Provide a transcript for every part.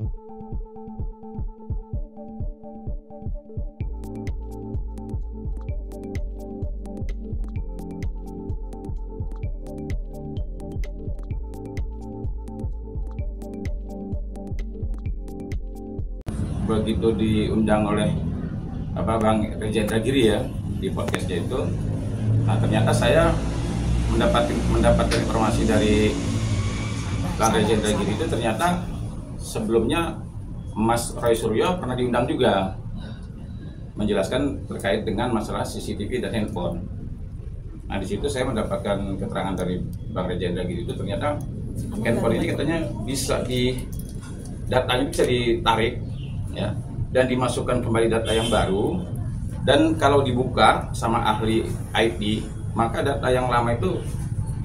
Begitu diundang oleh Bang Reza Indragiri ya di podcastnya itu, nah ternyata saya mendapatkan informasi dari Bang Reza Indragiri itu ternyata sebelumnya Mas Roy Suryo pernah diundang juga menjelaskan terkait dengan masalah CCTV dan handphone. Nah di situ saya mendapatkan keterangan dari Bang Reza Indragiri itu ternyata handphone ini katanya datanya bisa ditarik ya, dan dimasukkan kembali data yang baru, dan kalau dibuka sama ahli IT maka data yang lama itu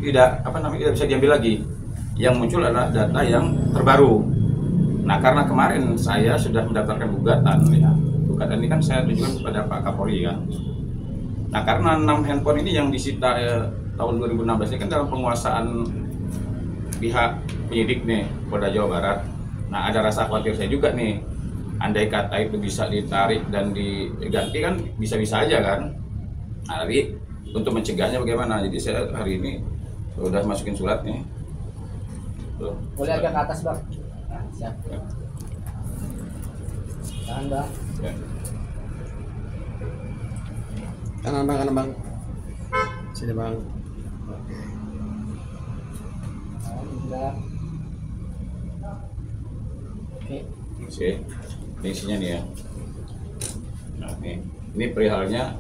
tidak bisa diambil lagi, yang muncul adalah data yang terbaru. Nah karena kemarin saya sudah mendaftarkan gugatan ya, gugatan ini kan saya tujukan kepada Pak Kapolri ya. Nah karena 6 handphone ini yang disita tahun 2016 ini kan dalam penguasaan pihak penyidik nih Polda Jawa Barat. Nah ada rasa khawatir saya juga nih, andai kata itu bisa ditarik dan diganti kan bisa-bisa aja kan. Nah tapi untuk mencegahnya bagaimana, jadi saya hari ini udah masukin surat nih. Tuh, boleh surat. agak ke atas Bang. Nah, siap Ya. Tahan Bang. Ya. Kanan bang. Sini bang. Alhamdulillah. Oke. Oke, ini isinya nih ya. Nah, ini perihalnya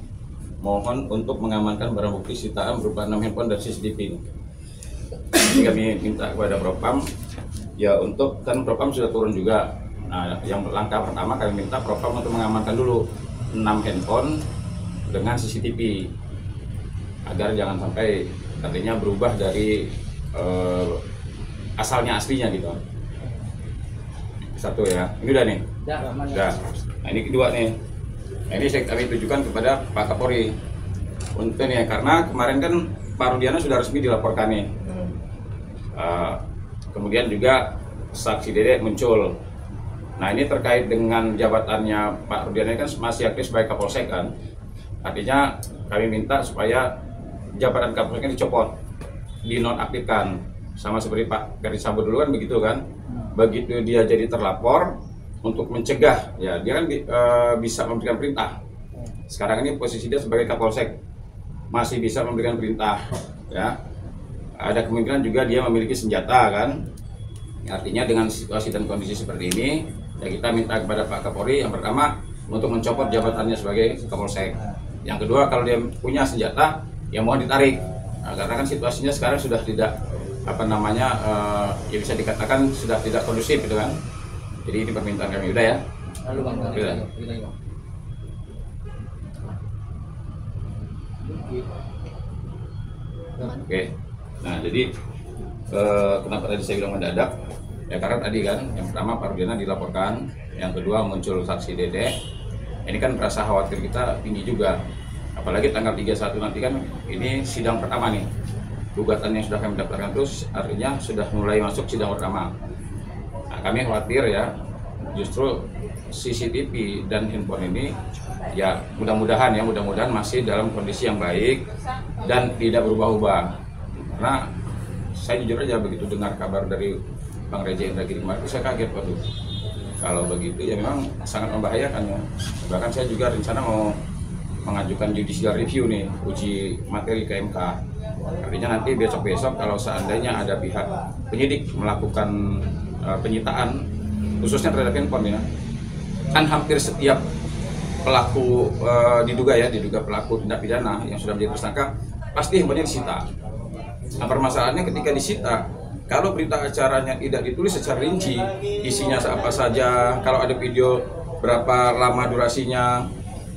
mohon untuk mengamankan barang bukti sitaan berupa 6 handphone dan CCTV. Ini kami minta kepada Propam ya, untuk kan Propam sudah turun juga. Nah, yang langkah pertama kami minta Propam untuk mengamankan dulu 6 handphone dengan CCTV agar jangan sampai artinya berubah dari asalnya aslinya gitu. Satu ya, ini udah nih. Ya, aman Udah. ya. Nah ini kedua nih. Nah, ini kami tujukan kepada Pak Kapolri untuk nih, karena kemarin kan Pak Rudiana sudah resmi dilaporkan nih. Kemudian juga saksi Dede muncul. Nah ini terkait dengan jabatannya Pak Rudiana kan masih aktif sebagai Kapolsek kan. Artinya kami minta supaya jabatan Kapolseknya dicopot, dinonaktifkan, sama seperti Pak Ferdi Sambo dulu kan begitu kan. Begitu dia jadi terlapor, untuk mencegah ya dia kan bisa memberikan perintah. Sekarang ini posisi dia sebagai Kapolsek masih bisa memberikan perintah ya. Ada kemungkinan juga dia memiliki senjata kan. Artinya dengan situasi dan kondisi seperti ini ya kita minta kepada Pak Kapolri yang pertama untuk mencopot jabatannya sebagai Kapolsek. Yang kedua kalau dia punya senjata ya mohon ditarik. Nah, karena kan situasinya sekarang sudah tidak ya bisa dikatakan sudah tidak kondusif gitu kan. Jadi ini permintaan kami, udah ya. Lalu Bang. Udah. Oke. Nah, jadi kenapa tadi saya bilang mendadak? Ya karena tadi kan yang pertama Pak Rudiana dilaporkan, yang kedua muncul saksi Dede. Ini kan rasa khawatir kita tinggi juga. Apalagi tanggal 31 nanti kan ini sidang pertama nih. Gugatan yang sudah kami daftarkan terus artinya sudah mulai masuk sidang pertama. Nah, kami khawatir ya justru CCTV dan handphone ini ya mudah-mudahan masih dalam kondisi yang baik dan tidak berubah-ubah. Karena saya jujur aja begitu dengar kabar dari Bang Reza Indragiri kemarin saya kaget, waduh kalau begitu ya memang sangat membahayakan ya. Bahkan saya juga rencana mau mengajukan judicial review nih, uji materi ke MK. Artinya nanti besok-besok kalau seandainya ada pihak penyidik melakukan penyitaan khususnya terhadap handphone ya, kan hampir setiap pelaku diduga pelaku tindak pidana yang sudah menjadi tersangka pasti handphonenya disita. Nah permasalahannya ketika disita, kalau berita acaranya tidak ditulis secara rinci, isinya apa saja, kalau ada video berapa lama durasinya.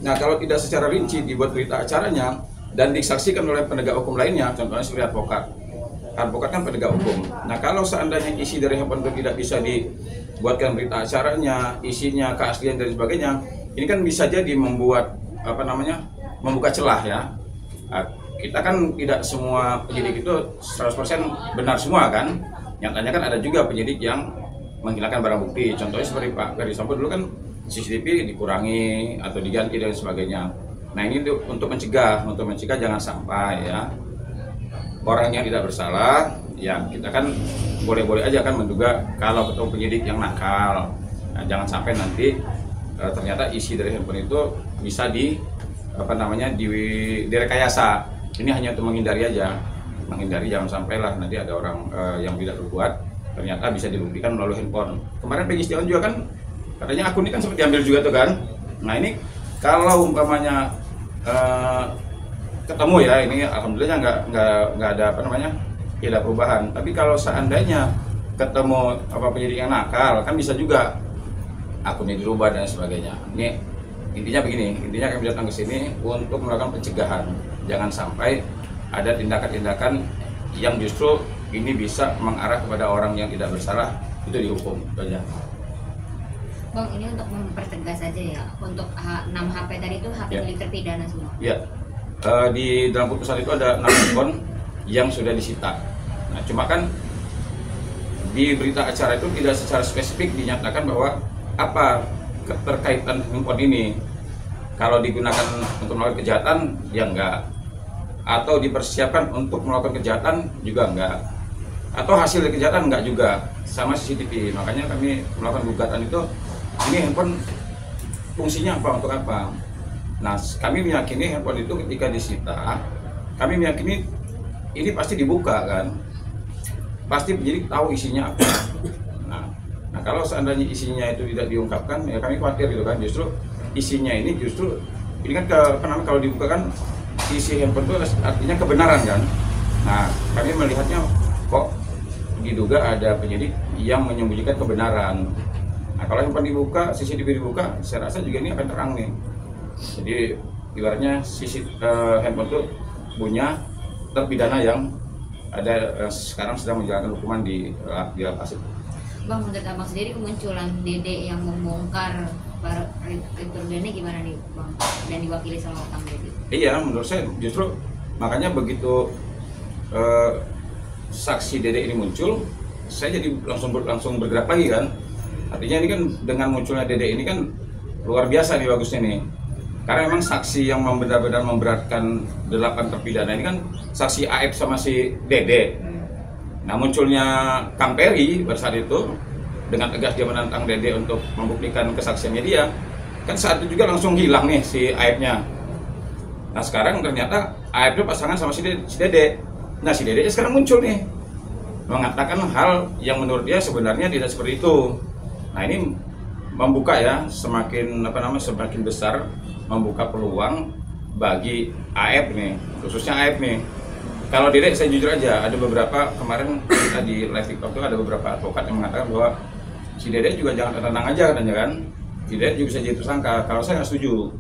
Nah kalau tidak secara rinci dibuat berita acaranya dan disaksikan oleh penegak hukum lainnya, contohnya seperti advokat kan penegak hukum. Nah kalau seandainya isi dari handphone itu tidak bisa dibuatkan berita acaranya, isinya, keaslian dan sebagainya, ini kan bisa jadi membuat membuka celah ya. Nah, kita kan tidak semua penyidik itu 100% benar semua kan. Nyatanya kan ada juga penyidik yang menghilangkan barang bukti. Contohnya seperti Pak Ferdisambo dulu kan CCTV dikurangi atau diganti dan sebagainya. Nah ini untuk mencegah jangan sampai ya orang yang tidak bersalah, ya kita kan boleh-boleh aja kan menduga kalau ketemu penyidik yang nakal. Nah, jangan sampai nanti ternyata isi dari handphone itu bisa direkayasa. Ini hanya untuk menghindari aja, jangan sampailah nanti ada orang yang tidak berbuat ternyata bisa dibuktikan melalui handphone. Kemarin Peggy Setiawan juga kan katanya akun ini kan sempat diambil juga tuh kan. Nah ini kalau umpamanya ketemu ya, ini alhamdulillah nggak ada tidak ada perubahan. Tapi kalau seandainya ketemu penyidik yang nakal, kan bisa juga akunnya dirubah dan sebagainya. Ini intinya begini, kami datang ke sini untuk melakukan pencegahan. Jangan sampai ada tindakan-tindakan yang justru ini bisa mengarah kepada orang yang tidak bersalah itu dihukum saja. Bang, ini untuk mempertegas aja ya, untuk 6 HP tadi itu HP Ya. milik terpidana semua. Ya, di dalam putusan itu ada 6 handphone yang sudah disita. Nah, cuma kan di berita acara itu tidak secara spesifik dinyatakan bahwa apa keterkaitan handphone ini. Kalau digunakan untuk melakukan kejahatan, ya enggak. Atau dipersiapkan untuk melakukan kejahatan, juga enggak. Atau hasil dari kejahatan, enggak juga. Sama CCTV. Makanya kami melakukan gugatan itu, ini handphone fungsinya apa, untuk apa. Nah, kami meyakini handphone itu ketika disita, kami meyakini ini pasti dibuka kan. Pasti penyidik tahu isinya apa. Nah, kalau seandainya isinya itu tidak diungkapkan, ya kami khawatir gitu kan. Justru isinya ini ini kan kalau dibuka kan isi handphone itu artinya kebenaran kan. Nah, kami melihatnya kok diduga ada penyidik yang menyembunyikan kebenaran. Nah, kalau handphone dibuka, CCTV dibuka, saya rasa juga ini akan terang nih. Jadi ibaratnya handphone itu punya terpidana yang ada sekarang sedang menjalankan hukuman di lapas itu. Bang, menurut abang sendiri kemunculan Dede yang membongkar Rektor Dene gimana nih Bang? Dan diwakili sama Kang Dede? Iya, menurut saya justru makanya begitu saksi Dede ini muncul, saya jadi langsung bergerak lagi kan. Artinya ini kan dengan munculnya Dede ini kan luar biasa nih bagusnya nih. Karena memang saksi yang benar-benar memberatkan 8 terpidana ini kan saksi Aep sama si Dede. Nah, munculnya Kang Peri pada saat itu dengan tegas dia menantang Dede untuk membuktikan kesaksiannya dia. Kan saat itu juga langsung hilang nih si Aepnya. Nah, sekarang ternyata Aep itu pasangan sama si Dede. Nah, si Dede sekarang muncul nih mengatakan hal yang menurut dia sebenarnya tidak seperti itu. Nah, ini membuka ya semakin besar, membuka peluang bagi Aep nih, khususnya Aep nih. Kalau Dede, saya jujur aja, ada beberapa kemarin kita di live TikTok itu ada beberapa advokat yang mengatakan bahwa si Dede juga jangan tenang aja katanya kan. Si Dede juga bisa jadi tersangka. Kalau saya nggak setuju.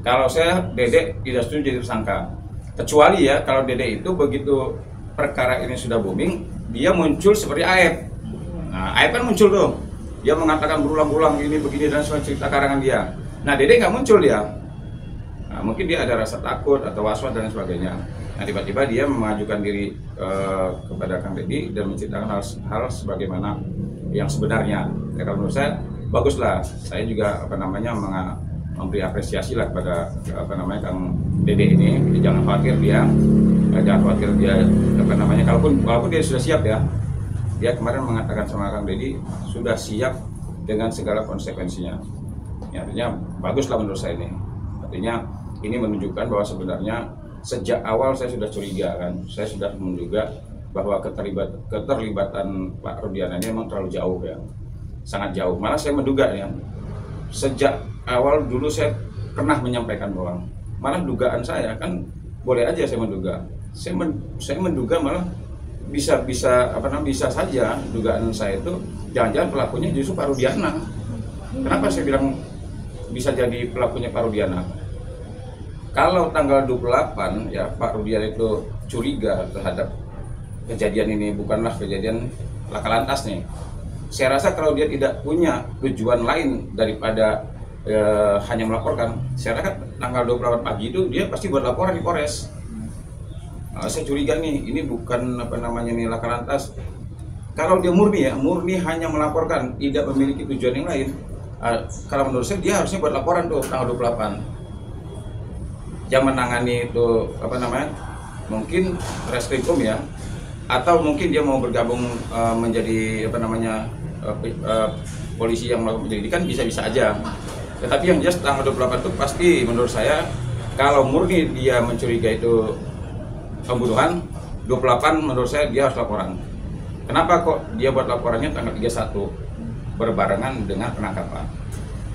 Kalau saya Dede tidak setuju jadi tersangka. Kecuali ya kalau Dede itu begitu perkara ini sudah booming, dia muncul seperti Aep. Nah, Aep kan muncul tuh. Dia mengatakan berulang-ulang ini begini dan semua cerita karangan dia. Nah, Dede nggak muncul dia. Nah, mungkin dia ada rasa takut atau was-was dan sebagainya. Nah, tiba-tiba dia mengajukan diri kepada Kang Deddy dan menceritakan hal sebagaimana yang sebenarnya. Ya, kalau menurut saya baguslah. Saya juga memberi apresiasi lah kepada Kang Deddy ini. Jadi, jangan khawatir dia, walaupun dia sudah siap ya. Dia kemarin mengatakan sama Kang Deddy sudah siap dengan segala konsekuensinya. Ya, artinya baguslah menurut saya ini. Artinya ini menunjukkan bahwa sebenarnya sejak awal saya sudah curiga kan, saya sudah menduga bahwa keterlibatan Pak Rudiana ini memang terlalu jauh ya, sangat jauh. Malah saya menduga ya, sejak awal dulu saya pernah menyampaikan bahwa malah dugaan saya kan boleh aja saya menduga, saya menduga malah bisa saja dugaan saya itu jangan-jangan pelakunya justru Pak Rudiana. Kenapa saya bilang bisa jadi pelakunya Pak Rudiana? Kalau tanggal 28 ya Pak Rudiana itu curiga terhadap kejadian ini, bukanlah kejadian laka lantas nih. Saya rasa kalau dia tidak punya tujuan lain daripada hanya melaporkan, saya rasa tanggal 28 pagi itu dia pasti buat laporan di Polres. Saya curiga nih, ini bukan laka lantas. kalau dia murni ya, murni hanya melaporkan, tidak memiliki tujuan yang lain, kalau menurut saya dia harusnya buat laporan tuh tanggal 28. Yang menangani itu apa namanya? Mungkin reskrimum ya, atau mungkin dia mau bergabung menjadi apa namanya polisi yang melakukan penyelidikan, bisa-bisa aja. Tetapi yang jelas tanggal 28 itu pasti menurut saya kalau murni dia mencurigai itu pembunuhan, 28 menurut saya dia harus laporan. Kenapa kok dia buat laporannya tanggal 31 berbarengan dengan penangkapan?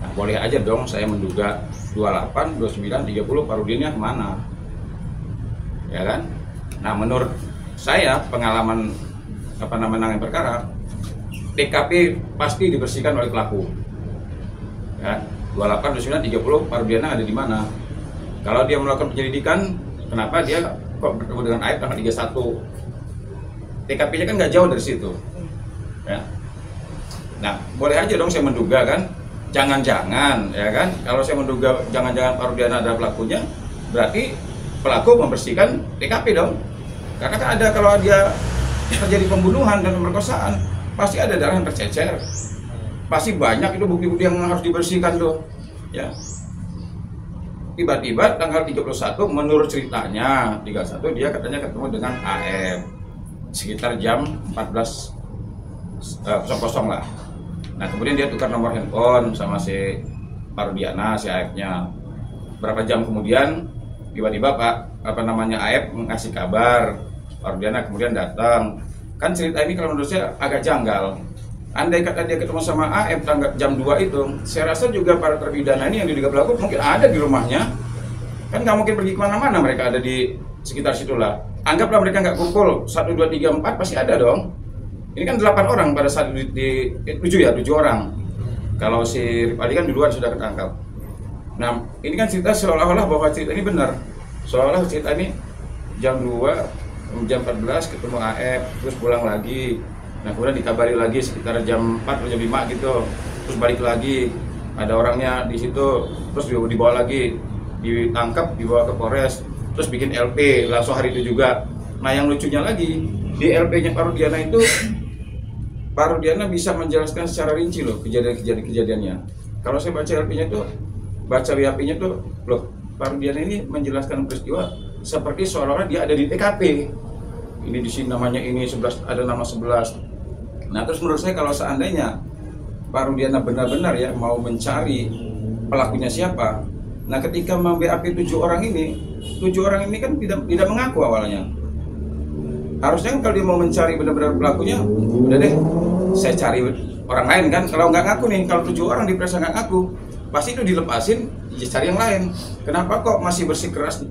Nah, boleh aja dong saya menduga 28, 29, 30 Parudinnya kemana? Ya kan? Nah, menurut saya pengalaman apa namanya perkara, TKP pasti dibersihkan oleh pelaku. Ya, 28, 29, 30 Parudiana ada di mana? Kalau dia melakukan penyelidikan, kenapa dia kok bertemu dengan Aib tanggal 31? TKP-nya kan nggak jauh dari situ. Ya. Nah, boleh aja dong saya menduga kan, jangan-jangan ya kan, kalau saya menduga jangan-jangan Parudiana ada pelakunya, berarti pelaku membersihkan TKP dong. Karena kan ada, kalau dia terjadi pembunuhan dan pemerkosaan, pasti ada darah yang tercecer, pasti banyak itu bukti-bukti yang harus dibersihkan tuh. Ya. Tiba-tiba tanggal 31 menurut ceritanya 31 dia katanya ketemu dengan AF sekitar jam 14.00 lah. Nah, kemudian dia tukar nomor handphone sama si Parudiana, si AF-nya. Berapa jam kemudian tiba-tiba apa namanya AF ngasih kabar Parudiana, kemudian datang. Kan cerita ini kalau menurut saya agak janggal. Andai kata dia ketemu sama AF tanggal jam 2 itu, saya rasa juga para terpidana ini yang diduga pelaku mungkin ada di rumahnya. Kan nggak mungkin pergi kemana-mana, mereka ada di sekitar situlah. Anggaplah mereka nggak kumpul 1, 2, 3, 4 pasti ada dong. Ini kan 8 orang pada saat di 7 orang. Kalau si Ripaldi kan duluan sudah ketangkap. Nah, ini kan cerita seolah-olah bahwa cerita ini benar. Seolah-olah cerita ini jam 2, jam 14 ketemu AF, terus pulang lagi. Nah, kemudian dikabari lagi sekitar jam 4 atau jam 5 gitu. Terus balik lagi, ada orangnya di situ, terus dibawa lagi, ditangkap, dibawa ke Polres, terus bikin LP langsung hari itu juga. Nah, yang lucunya lagi, di LP-nya Parudiana itu, Parudiana bisa menjelaskan secara rinci loh kejadiannya. Kalau saya baca LP-nya tuh, baca WAP-nya tuh, loh, Parudiana ini menjelaskan peristiwa seperti seolah-olah dia ada di TKP. Ini di sini namanya ini 11, ada nama 11. Nah, terus menurut saya kalau seandainya Parudiana benar-benar ya mau mencari pelakunya siapa, nah ketika mem-BAP 7 orang ini kan tidak mengaku awalnya. Harusnya kan kalau dia mau mencari benar-benar pelakunya, udah deh, saya cari orang lain kan. Kalau nggak ngaku nih, kalau 7 orang diperiksa nggak ngaku, pasti itu dilepasin, cari yang lain. Kenapa kok masih bersikeras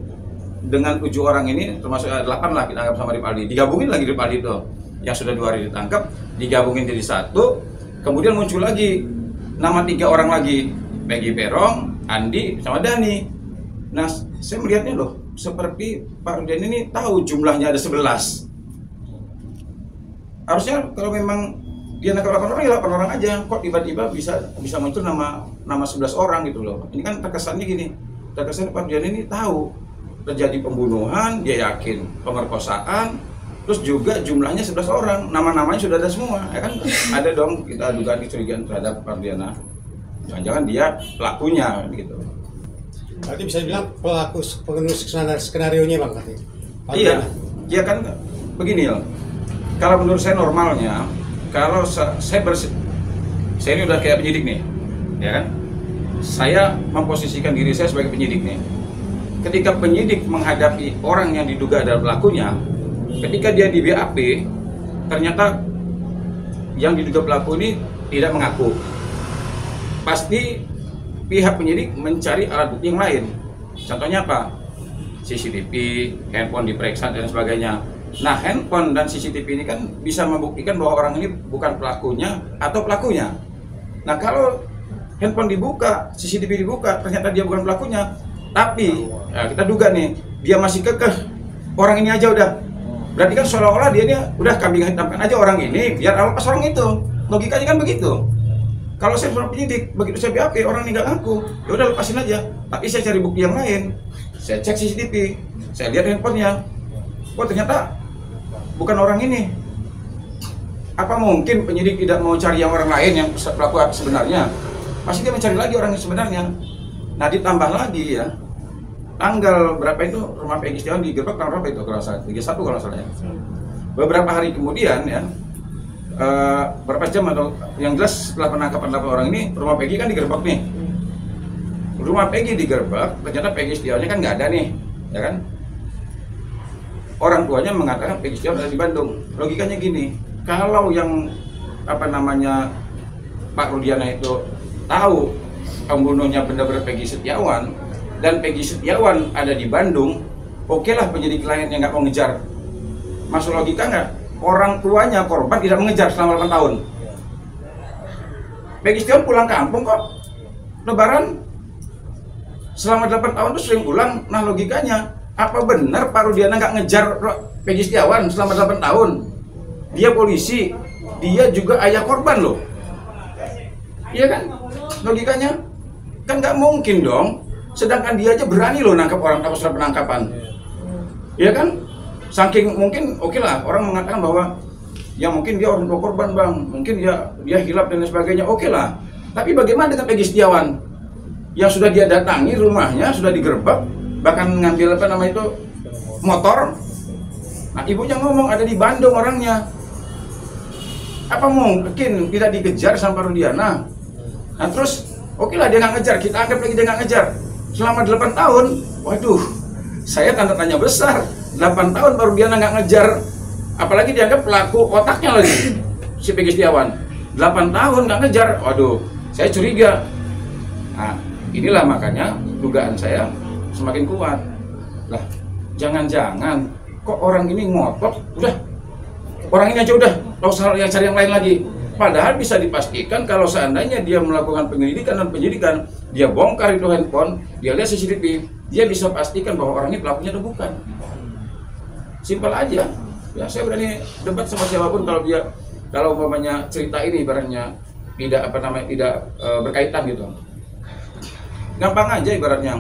dengan 7 orang ini, termasuk 8 lah kita anggap sama Ripaldi, digabungin lagi Ripaldi itu yang sudah 2 hari ditangkap, digabungin jadi 1, kemudian muncul lagi nama 3 orang lagi, Peggy Perong, Andi, sama Dani. Nah, saya melihatnya loh, seperti Parudiana ini tahu jumlahnya ada 11. Harusnya kalau memang dia nakal 8 orang, ya 8 orang aja. Kok tiba-tiba bisa muncul nama 11 orang gitu loh. Ini kan terkesannya gini, terkesan Parudiana ini tahu terjadi pembunuhan, dia yakin pemerkosaan, terus juga jumlahnya 11 orang, nama-namanya sudah ada semua, ya kan? Ada dong kita dugaan kecurigaan terhadap Parudiana. Jangan-jangan dia pelakunya gitu. Berarti bisa dibilang pelaku skenario-nya Bang berarti. Iya kan begini loh. Kalau menurut saya normalnya, kalau saya ini udah kayak penyidik nih, ya kan? Saya memposisikan diri saya sebagai penyidik nih. Ketika penyidik menghadapi orang yang diduga adalah pelakunya, ketika dia di BAP, ternyata yang diduga pelaku ini tidak mengaku. Pasti pihak penyidik mencari alat bukti yang lain. Contohnya apa? CCTV, handphone diperiksa dan sebagainya. Nah, handphone dan CCTV ini kan bisa membuktikan bahwa orang ini bukan pelakunya atau pelakunya. Nah, kalau handphone dibuka, CCTV dibuka, ternyata dia bukan pelakunya, tapi ya kita duga nih, dia masih kekeh orang ini aja udah. Berarti kan seolah-olah dia udah kambing hitamkan aja orang ini biar lepas orang itu. Logikanya kan begitu. Kalau saya seorang penyidik, begitu saya BAP orang ini nggak ngaku, ya udah lepasin aja. Tapi saya cari bukti yang lain. Saya cek CCTV, saya lihat handphonenya. Oh, ternyata bukan orang ini. Apa mungkin penyidik tidak mau cari yang orang lain yang pelaku sebenarnya? Pasti dia mencari lagi orang yang sebenarnya. Nah, ditambah lagi ya, tanggal berapa itu rumah Peggy Setiawan digerebek tanggal berapa itu kalau salah 31 kalau salah ya. Beberapa hari kemudian ya, berapa jam atau yang jelas setelah penangkapan 8 orang ini, rumah Peggy kan digerebek nih. Rumah Peggy digerebek, ternyata Peggy Setiawannya kan nggak ada nih, ya kan? Orang tuanya mengatakan Peggy Setiawan ada di Bandung. Logikanya gini, kalau yang apa namanya Pak Rudiana itu tahu pembunuhnya benar-benar Peggy Setiawan dan Peggy Setiawan ada di Bandung, oke lah penyidik lain yang nggak mau ngejar. Masuk logika nggak? Orang tuanya korban tidak mengejar selama 8 tahun. Peggy Setiawan pulang kampung kok, Lebaran selama 8 tahun itu sering pulang. Nah logikanya, apa benar Pak Rudiana nggak ngejar Peggy Setiawan selama 8 tahun? Dia polisi, dia juga ayah korban loh. Iya kan? Logikanya kan nggak mungkin dong. Sedangkan dia aja berani loh nangkap orang tanpa surat penangkapan. Iya kan? Saking mungkin oke lah orang mengatakan bahwa ya mungkin dia orang tua korban bang, mungkin dia hilap dan lain sebagainya, oke lah. Tapi bagaimana dengan Peggy Setiawan yang sudah dia datangi rumahnya, sudah digerebek, bahkan ngambil apa namanya itu motor. Nah ibunya ngomong ada di Bandung orangnya. Apa mungkin tidak dikejar sama Rudiana? Nah terus oke lah dia nggak ngejar, kita anggap lagi dia nggak ngejar selama 8 tahun. Waduh, saya tanda tanya besar. 8 tahun baru Rudiana nggak ngejar, apalagi dianggap pelaku otaknya lagi si Peggy Setiawan. 8 tahun nggak ngejar, waduh, saya curiga. Nah inilah makanya dugaan saya semakin kuat. Lah jangan-jangan kok orang ini ngotot, udah orang ini aja udah, nggak usah yang cari yang lain lagi. Padahal bisa dipastikan kalau seandainya dia melakukan penyelidikan dan penyidikan, dia bongkar itu handphone, dia lihat CCTV, dia bisa pastikan bahwa orang ini pelakunya atau bukan. Simpel aja. Ya saya berani debat sama siapapun kalau umpamanya cerita ini ibaratnya tidak apa namanya tidak berkaitan gitu. Gampang aja ibaratnya.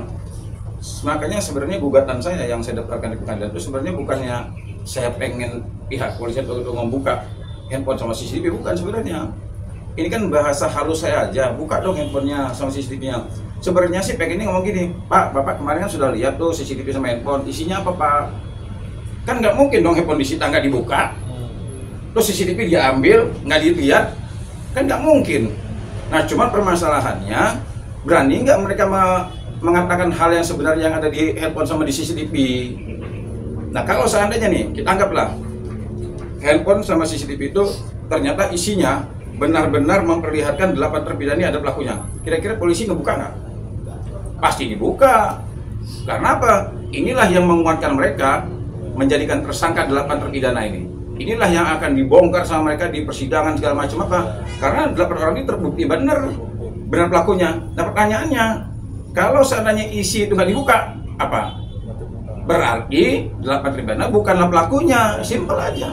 Makanya sebenarnya gugatan saya yang saya daftarkan di pengadilan itu sebenarnya bukannya saya pengen pihak polisian untuk membuka handphone sama CCTV, bukan sebenarnya. Ini kan bahasa halus saya aja, buka dong handphonenya sama CCTV-nya. Sebenarnya sih pengennya ngomong gini, Pak, Bapak kemarin kan sudah lihat tuh CCTV sama handphone, isinya apa Pak? Kan nggak mungkin dong handphone disita nggak dibuka, terus CCTV dia ambil nggak dilihat, kan nggak mungkin. Nah cuman permasalahannya, berani nggak mereka mengatakan hal yang sebenarnya yang ada di handphone sama di CCTV? Nah kalau seandainya nih, kita anggaplah handphone sama CCTV itu ternyata isinya benar-benar memperlihatkan 8 terpidana ini ada pelakunya. Kira-kira polisi ngebuka nggak? Pasti dibuka. Karena apa? Inilah yang menguatkan mereka menjadikan tersangka 8 terpidana ini. Inilah yang akan dibongkar sama mereka di persidangan segala macam apa? Karena 8 orang ini terbukti benar pelakunya. Nah pertanyaannya, kalau seandainya isi itu nggak dibuka, apa? Berarti 8 terpidana bukanlah pelakunya, simpel aja.